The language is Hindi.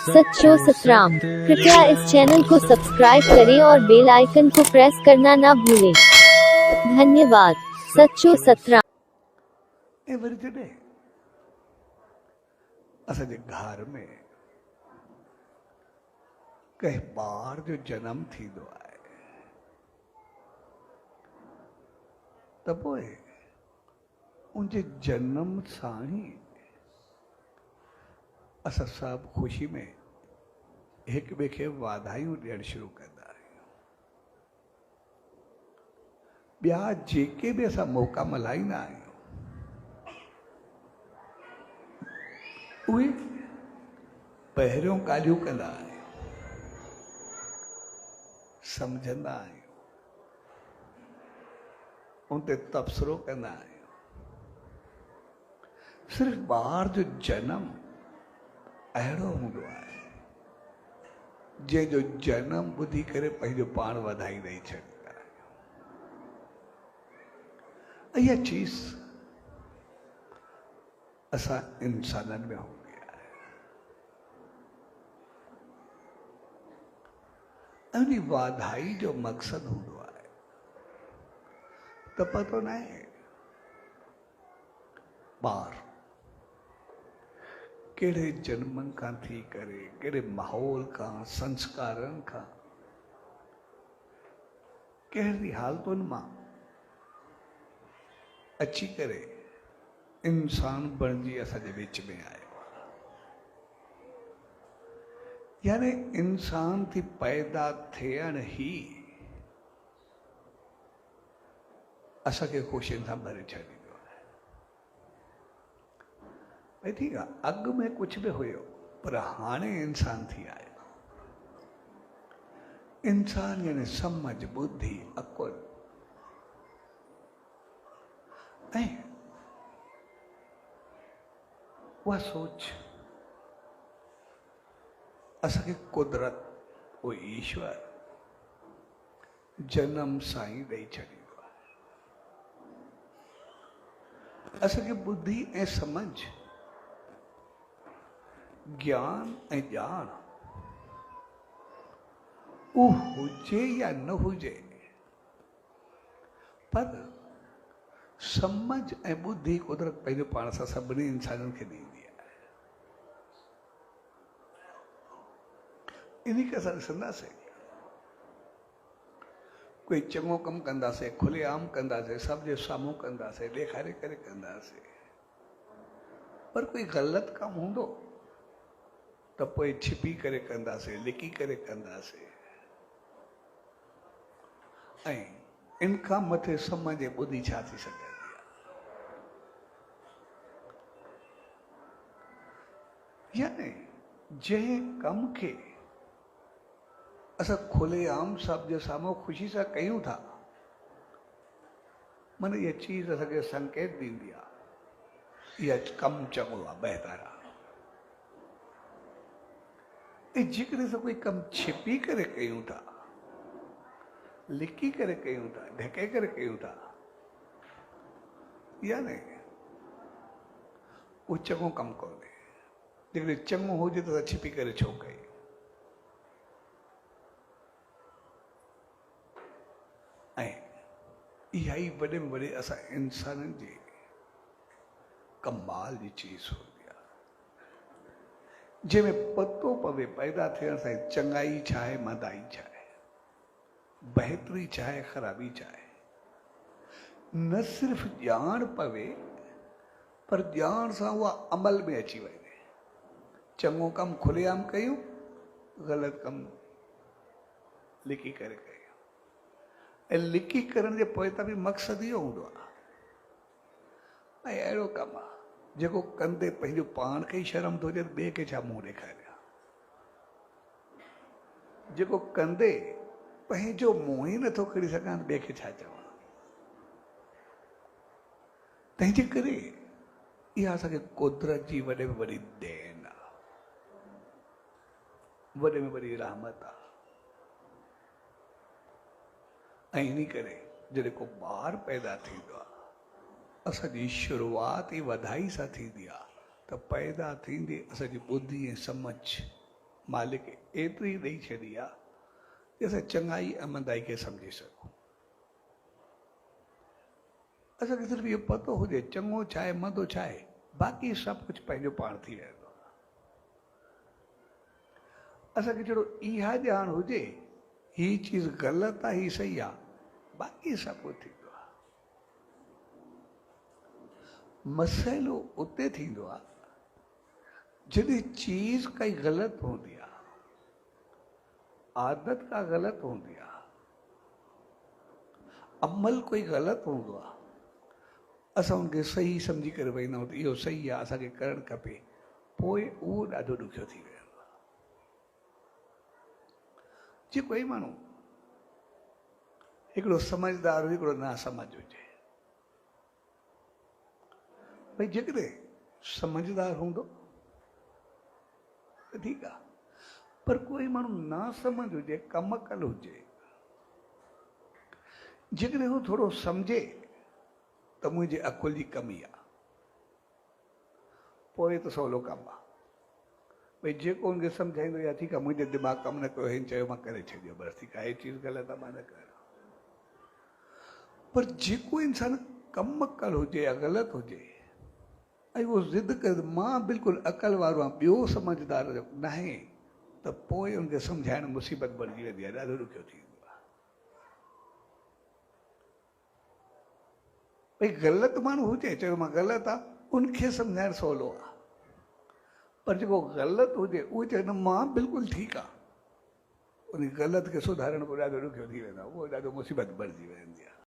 सच्चो सतराम। कृपया इस चैनल को सब्सक्राइब करें और बेल आइकन को प्रेस करना ना भूलें। धन्यवाद। सच्चो सतराम। एवरी जॾहिं असांजे घर में कंहिं ॿार जो जनम थींदो आहे त पोइ उनजे जनम सां ई असां सभु ख़ुशी में हिक ॿिए खे वाधायूं ॾियणु शुरू कंदा आहियूं। ॿिया जेके बि असां मौक़ा मल्हाईंदा आहियूं उहे पहिरियों ॻाल्हियूं कंदा आहियूं, सम्झंदा आहियूं, उन ते तबसरो कंदा आहियूं। सिर्फ़ ॿार जो जनम अहिड़ो हूंदो आहे जंहिंजो जनम ॿुधी करे पंहिंजो पाण वाधाई ॾेई छॾींदा आहियूं। इहा चीज़ असां इंसाननि में हूंदी आहे। उन वाधाई जो मक़सदु हूंदो आहे त पतो न आहे ॿार कहिड़े जन्मनि खां थी करे, कहिड़े माहौल खां, संस्कारनि खां, कहिड़ी हालतुनि मां अची करे इंसान बणिजी असांजे विच में आयो आहे। यानी इंसान थी पैदा थियण ई असांखे ख़ुशियुनि सां भरे छॾींदो आहे। भई ठीकु आहे, अॻु में कुझु बि हुयो पर हाणे इंसान थी आयो। इंसान यानी समझ, बुद्धि, अकुल ऐं उहा सोच असांखे कुदरत, उहो ईश्वर जनम सां ई ॾेई छॾींदो आहे। असांखे बुद्धि ऐं समझ, ज्ञान ऐं ॼाण उहो हुजे या न हुजे, पर समझ ऐं बुद्धि कुदरत पंहिंजो पाण सां सभिनी इंसाननि खे ॾींदी आहे। इन खे असां ॾिसंदासीं, कोई चङो कमु कंदासीं, खुलेआम कंदासीं, सभ जे साम्हूं कंदासीं, ॾेखारे करे कंदासीं, पर कोई ग़लति कमु हूंदो त पोइ छिपी करे कंदासीं, लिकी करे कंदासीं। ऐं इन खां मथे समझ ऐं ॿुधी छा थी सघंदी आहे। यानी जंहिं कम खे असां खुलेआम सभ जे साम्हूं ख़ुशी सां कयूं था, माना इहा चीज़ असांखे संकेत ॾींदी आहे इहा कमु चङो आहे, बहितर आहे। ऐं जेकॾहिं असां कोई कमु छिपी करे कयूं था, लिकी करे कयूं था, ढके करे कयूं था, यानी उहो चङो कमु कोन्हे। जेकॾहिं चङो हुजे त असां छिपी करे छो कयूं? ऐं इहा ई वॾे में वॾे असां इंसाननि जी कमाल जी चीज़ हूंदी आहे, जंहिंमें पतो पवे पैदा थियण सां चङाई छा आहे, मदाई छा आहे, बहितरी छा आहे, ख़राबी छा आहे। न सिर्फ़ ॼाण पवे, पर ॼाण सां उहा अमल में अची वञे। चङो कमु खुलेआम कयूं, ग़लति कमु लिकी करे कयूं। ऐं लिकी करण जे पोइ बि मक़सदु इहो हूंदो आहे, ऐं अहिड़ो कमु आहे जेको कंदे पंहिंजो पाण खे ई शर्म थो अचे त ॿिए खे छा मुंहुं ॾेखारियां। जेको कंदे पंहिंजो मुंहुं ई नथो खणी सघां त ॿिए खे छा चवां। तंहिंजे करे इहा असांखे कुदरत जी वॾे में वॾी देन आहे, वॾे में वॾी रहमत आहे। ऐं इन करे जॾहिं को ॿार पैदा थींदो आहे, असांजी शुरूआत ई वाधाई सां थींदी आहे त पैदा थींदे असांजी ॿुधी ऐं समझ मालिक एतिरी ॾेई छॾी आहे कि असां चङाई ऐं मंदाई खे सम्झी सघूं। असांखे सिर्फ़ु इहो पतो हुजे चङो छा आहे मंदो छा आहे, बाक़ी सभु कुझु पंहिंजो पाण थी वेंदो आहे। असांखे जहिड़ो इहा ॼाण हुजे ही चीज़ ग़लति आहे ही सही आहे, बाक़ी सभु कुझु थींदो आहे। मसइलो उते थींदो आहे जॾहिं चीज़ काई ग़लति हूंदी आहे, आदत का ग़लति हूंदी आहे, अमल कोई ग़लति हूंदो आहे, असां उनखे सही सम्झी करे वेंदा आहियूं त इहो सही आहे, असांखे करणु खपे, पोइ उहो ॾाढो ॾुखियो थी वेंदो आहे। जे कोई माण्हू हिकिड़ो समझदार हिकिड़ो ना समझ हुजे, भई जेकॾहिं समझदार हूंदो त ठीकु आहे, पर कोई माण्हू ना समझ हुजे, कम कल हुजे, जेकॾहिं हू थोरो सम्झे त मुंहिंजे अकुल जी कमी आहे, पोइ त सवलो कमु आहे। भई जेको हुनखे सम्झाईंदो या ठीकु आहे मुंहिंजे दिमाग़ कमु न कयो, हिन चयो मां करे छॾियो, बसि ठीकु आहे, हे चीज़ ग़लति आहे, मां न कयां। पर जेको इंसानु कमु कल हुजे या ग़लति हुजे ऐं उहो ज़िद करे मां बिल्कुलु अकल वारो आहियां, ॿियो समझदार न आहे, त पोइ हुनखे सम्झाइण मुसीबत बणिजी वेंदी आहे, ॾाढो ॾुखियो थींदो आहे। भई ग़लति माण्हू हुजे, चयो मां ग़लति आहे, उनखे सम्झाइण सवलो आहे, पर जेको ग़लति हुजे उहो चए न मां बिल्कुलु ठीकु आहे, उन ग़लति खे सुधारण पोइ ॾाढो ॾुखियो थी वेंदो आहे, उहो ॾाढो मुसीबत बणिजी वेंदी आहे।